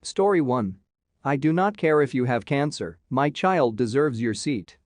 Story 1. I do not care if you have cancer, my child deserves your seat.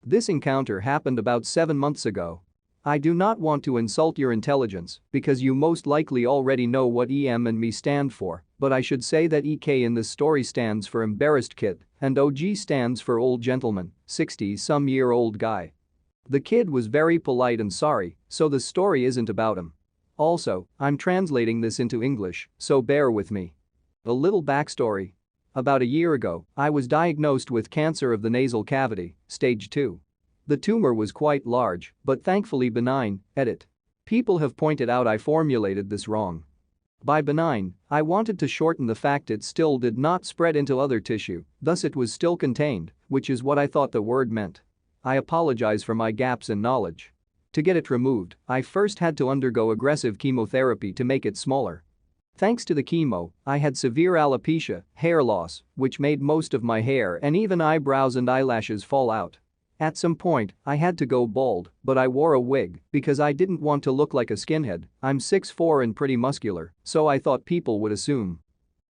This encounter happened about 7 months ago. I do not want to insult your intelligence because you most likely already know what EM and me stand for, but I should say that EK in this story stands for embarrassed kid and OG stands for old gentleman, 60-some-year-old guy. The kid was very polite and sorry, so the story isn't about him. Also, I'm translating this into English, so bear with me. A little backstory. About a year ago, I was diagnosed with cancer of the nasal cavity, stage 2. The tumor was quite large, but thankfully benign, edit. People have pointed out I formulated this wrong. By benign, I wanted to shorten the fact it still did not spread into other tissue, thus it was still contained, which is what I thought the word meant. I apologize for my gaps in knowledge. To get it removed, I first had to undergo aggressive chemotherapy to make it smaller. Thanks to the chemo, I had severe alopecia, hair loss, which made most of my hair and even eyebrows and eyelashes fall out. At some point, I had to go bald, but I wore a wig because I didn't want to look like a skinhead. I'm 6'4" and pretty muscular, so I thought people would assume.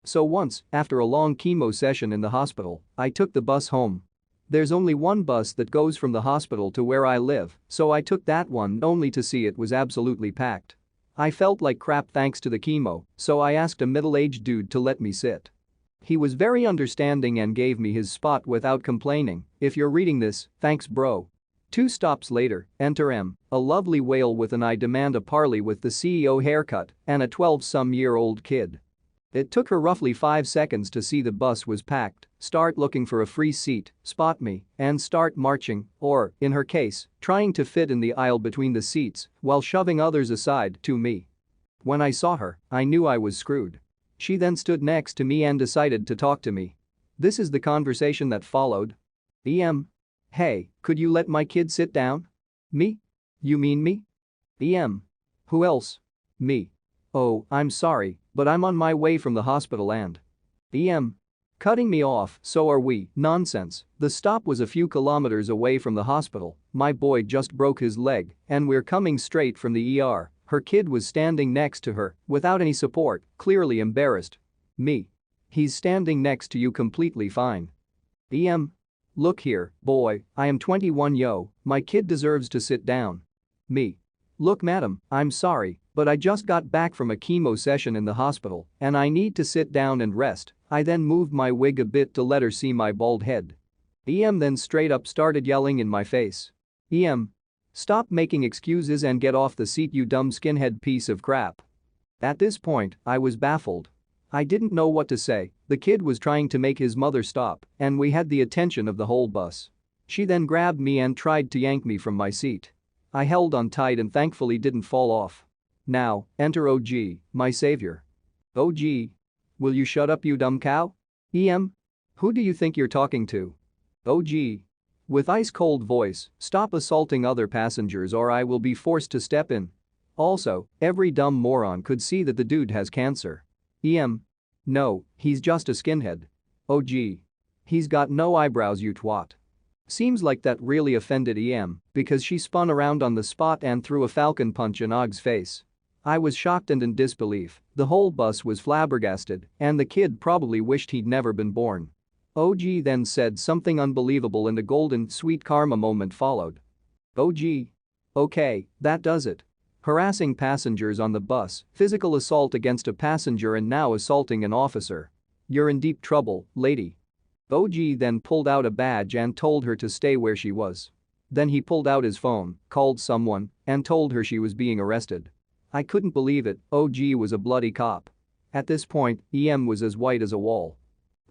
So once, after a long chemo session in the hospital, I took the bus home. There's only one bus that goes from the hospital to where I live, so I took that one only to see it was absolutely packed. I felt like crap thanks to the chemo, so I asked a middle-aged dude to let me sit. He was very understanding and gave me his spot without complaining. If you're reading this, thanks bro. 2 stops later, enter M, a lovely whale with an I demand a parley with the CEO haircut and a 12-some-year-old kid. It took her roughly 5 seconds to see the bus was packed, start looking for a free seat, spot me, and start marching, or, in her case, trying to fit in the aisle between the seats while shoving others aside to me. When I saw her, I knew I was screwed. She then stood next to me and decided to talk to me. This is the conversation that followed. EM. Hey, could you let my kid sit down? Me? You mean me? EM. Who else? Me. Oh, I'm sorry, but I'm on my way from the hospital and. EM. Cutting me off, so are we, nonsense. The stop was a few kilometers away from the hospital, my boy just broke his leg, and we're coming straight from the ER. Her kid was standing next to her, without any support, clearly embarrassed. Me. He's standing next to you completely fine. EM. Look here, boy, I am 21 yo, my kid deserves to sit down. Me. Look madam, I'm sorry, but I just got back from a chemo session in the hospital and I need to sit down and rest. I then moved my wig a bit to let her see my bald head. EM then straight up started yelling in my face. EM. Stop making excuses and get off the seat you dumb skinhead piece of crap. At this point, I was baffled. I didn't know what to say. The kid was trying to make his mother stop and we had the attention of the whole bus. She then grabbed me and tried to yank me from my seat. I held on tight and thankfully didn't fall off. Now, enter OG, my savior. OG. Will you shut up you dumb cow? EM. Who do you think you're talking to? OG. With ice-cold voice, stop assaulting other passengers or I will be forced to step in. Also, every dumb moron could see that the dude has cancer. EM. No, he's just a skinhead. OG. He's got no eyebrows you twat. Seems like that really offended EM because she spun around on the spot and threw a falcon punch in OG's face. I was shocked and in disbelief, the whole bus was flabbergasted and the kid probably wished he'd never been born. OG then said something unbelievable and a golden sweet karma moment followed. OG. Okay, that does it. Harassing passengers on the bus, physical assault against a passenger and now assaulting an officer. You're in deep trouble, lady. OG then pulled out a badge and told her to stay where she was. Then he pulled out his phone, called someone, and told her she was being arrested. I couldn't believe it, OG was a bloody cop. At this point, EM was as white as a wall.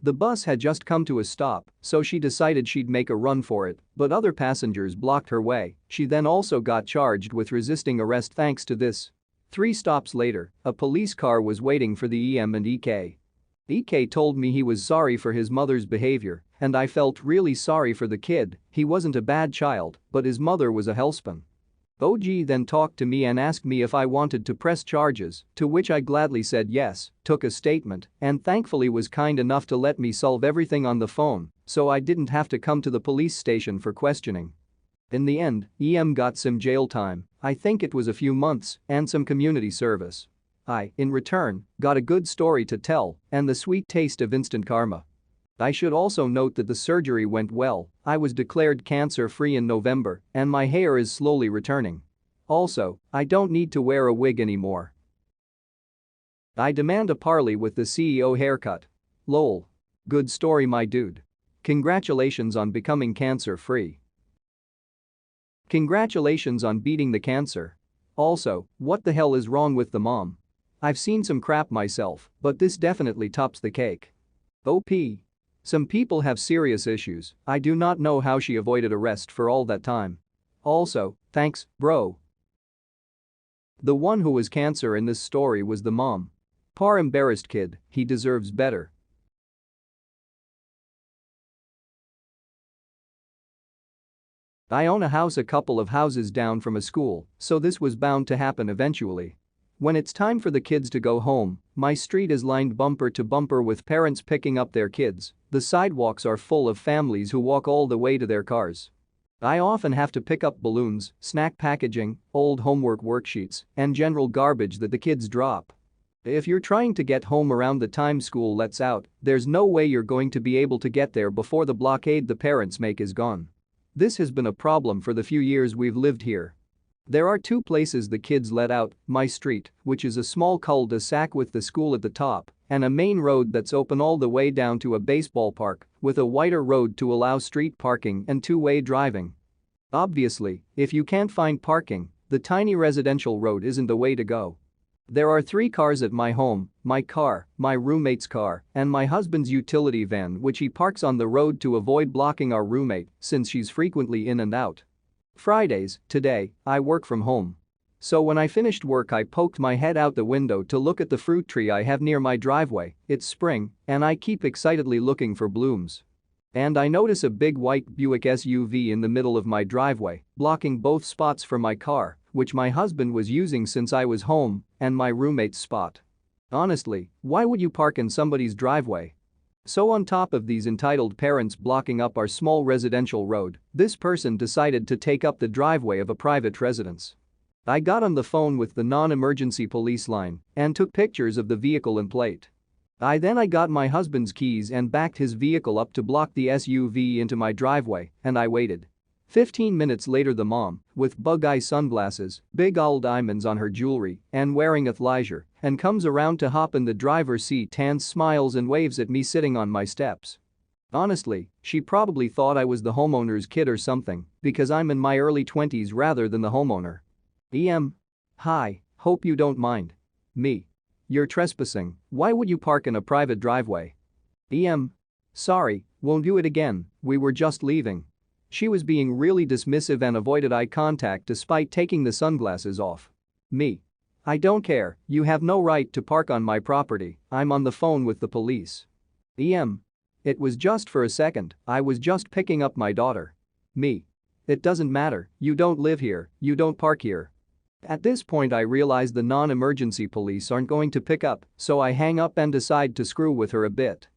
The bus had just come to a stop, so she decided she'd make a run for it, but other passengers blocked her way. She then also got charged with resisting arrest thanks to this. 3 stops later, a police car was waiting for the EM and EK. EK told me he was sorry for his mother's behavior, and I felt really sorry for the kid. He wasn't a bad child, but his mother was a hellspawn. OG then talked to me and asked me if I wanted to press charges, to which I gladly said yes, took a statement, and thankfully was kind enough to let me solve everything on the phone, so I didn't have to come to the police station for questioning. In the end, EM got some jail time, I think it was a few months, and some community service. I, in return, got a good story to tell and the sweet taste of instant karma. I should also note that the surgery went well, I was declared cancer-free in November, and my hair is slowly returning. Also, I don't need to wear a wig anymore. I demand a parley with the CEO haircut. Lol. Good story, my dude. Congratulations on becoming cancer-free. Congratulations on beating the cancer. Also, what the hell is wrong with the mom? I've seen some crap myself, but this definitely tops the cake. OP. Some people have serious issues, I do not know how she avoided arrest for all that time. Also, thanks, bro. The one who was cancer in this story was the mom. Poor embarrassed kid, he deserves better. I own a house a couple of houses down from a school, so this was bound to happen eventually. When it's time for the kids to go home, my street is lined bumper to bumper with parents picking up their kids, the sidewalks are full of families who walk all the way to their cars. I often have to pick up balloons, snack packaging, old homework worksheets, and general garbage that the kids drop. If you're trying to get home around the time school lets out, there's no way you're going to be able to get there before the blockade the parents make is gone. This has been a problem for the few years we've lived here. There are two places the kids let out, my street, which is a small cul-de-sac with the school at the top, and a main road that's open all the way down to a baseball park, with a wider road to allow street parking and two-way driving. Obviously, if you can't find parking, the tiny residential road isn't the way to go. There are 3 cars at my home, my car, my roommate's car, and my husband's utility van which he parks on the road to avoid blocking our roommate since she's frequently in and out. Fridays, today, I work from home. So when I finished work I poked my head out the window to look at the fruit tree I have near my driveway, it's spring, and I keep excitedly looking for blooms. And I notice a big white Buick SUV in the middle of my driveway, blocking both spots for my car, which my husband was using since I was home, and my roommate's spot. Honestly, why would you park in somebody's driveway? So on top of these entitled parents blocking up our small residential road, this person decided to take up the driveway of a private residence. I got on the phone with the non-emergency police line and took pictures of the vehicle and plate. I got my husband's keys and backed his vehicle up to block the SUV into my driveway, and I waited. 15 minutes later the mom, with bug-eye sunglasses, big old diamonds on her jewelry, and wearing athleisure, and comes around to hop in the driver's seat and smiles and waves at me sitting on my steps. Honestly, she probably thought I was the homeowner's kid or something, because I'm in my early 20s rather than the homeowner. Hi, hope you don't mind. Me. You're trespassing, why would you park in a private driveway? Sorry, won't do it again, we were just leaving. She was being really dismissive and avoided eye contact despite taking the sunglasses off. Me. I don't care, you have no right to park on my property, I'm on the phone with the police. It was just for a second, I was just picking up my daughter. Me. It doesn't matter, you don't live here, you don't park here. At this point I realize the non-emergency police aren't going to pick up, so I hang up and decide to screw with her a bit.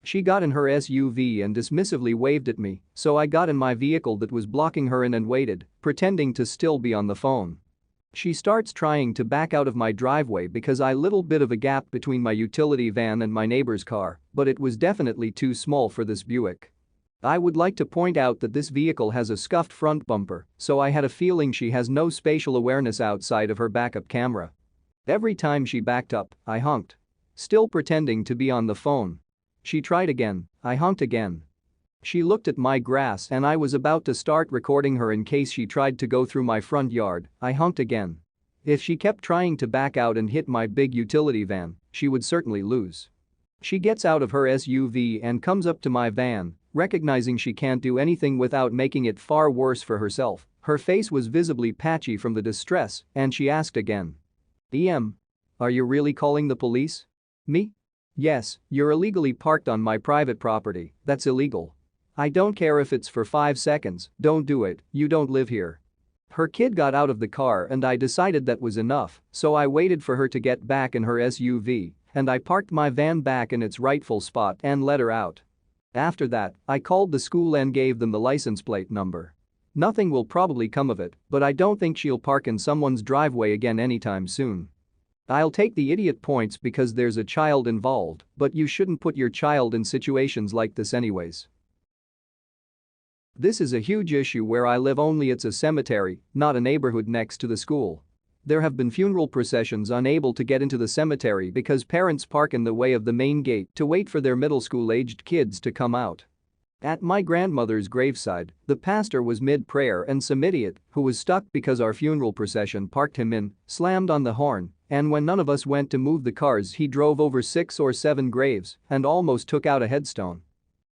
She got in her SUV and dismissively waved at me, so I got in my vehicle that was blocking her in and waited, pretending to still be on the phone. She starts trying to back out of my driveway because I little bit of a gap between my utility van and my neighbor's car, but it was definitely too small for this Buick. I would like to point out that this vehicle has a scuffed front bumper, so I had a feeling she has no spatial awareness outside of her backup camera. Every time she backed up, I honked. Still pretending to be on the phone. She tried again, I honked again. She looked at my grass and I was about to start recording her in case she tried to go through my front yard, I honked again. If she kept trying to back out and hit my big utility van, she would certainly lose. She gets out of her SUV and comes up to my van, recognizing she can't do anything without making it far worse for herself. Her face was visibly patchy from the distress, and she asked again. Are you really calling the police? Me? Yes, you're illegally parked on my private property, that's illegal. I don't care if it's for 5 seconds, don't do it, you don't live here. Her kid got out of the car and I decided that was enough, so I waited for her to get back in her SUV, and I parked my van back in its rightful spot and let her out. After that, I called the school and gave them the license plate number. Nothing will probably come of it, but I don't think she'll park in someone's driveway again anytime soon. I'll take the idiot points because there's a child involved, but you shouldn't put your child in situations like this anyways. This is a huge issue where I live, only it's a cemetery, not a neighborhood next to the school. There have been funeral processions unable to get into the cemetery because parents park in the way of the main gate to wait for their middle school-aged kids to come out. At my grandmother's graveside, the pastor was mid-prayer and some idiot, who was stuck because our funeral procession parked him in, slammed on the horn, and when none of us went to move the cars he drove over 6 or 7 graves and almost took out a headstone.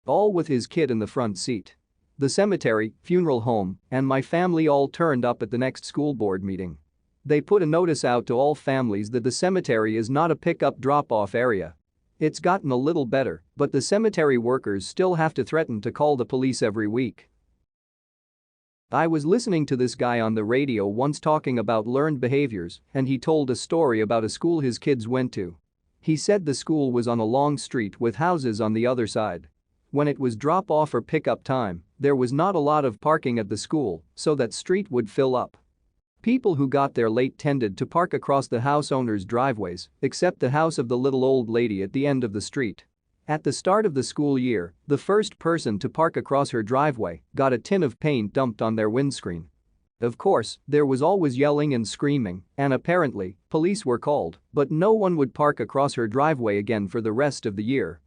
All with his kid in the front seat. The cemetery, funeral home, and my family all turned up at the next school board meeting. They put a notice out to all families that the cemetery is not a pick-up drop-off area. It's gotten a little better, but the cemetery workers still have to threaten to call the police every week. I was listening to this guy on the radio once talking about learned behaviors, and he told a story about a school his kids went to. He said the school was on a long street with houses on the other side. When it was drop-off or pick-up time, there was not a lot of parking at the school, so that street would fill up. People who got there late tended to park across the house owners' driveways, except the house of the little old lady at the end of the street. At the start of the school year, the first person to park across her driveway got a tin of paint dumped on their windscreen. Of course, there was always yelling and screaming, and apparently, police were called, but no one would park across her driveway again for the rest of the year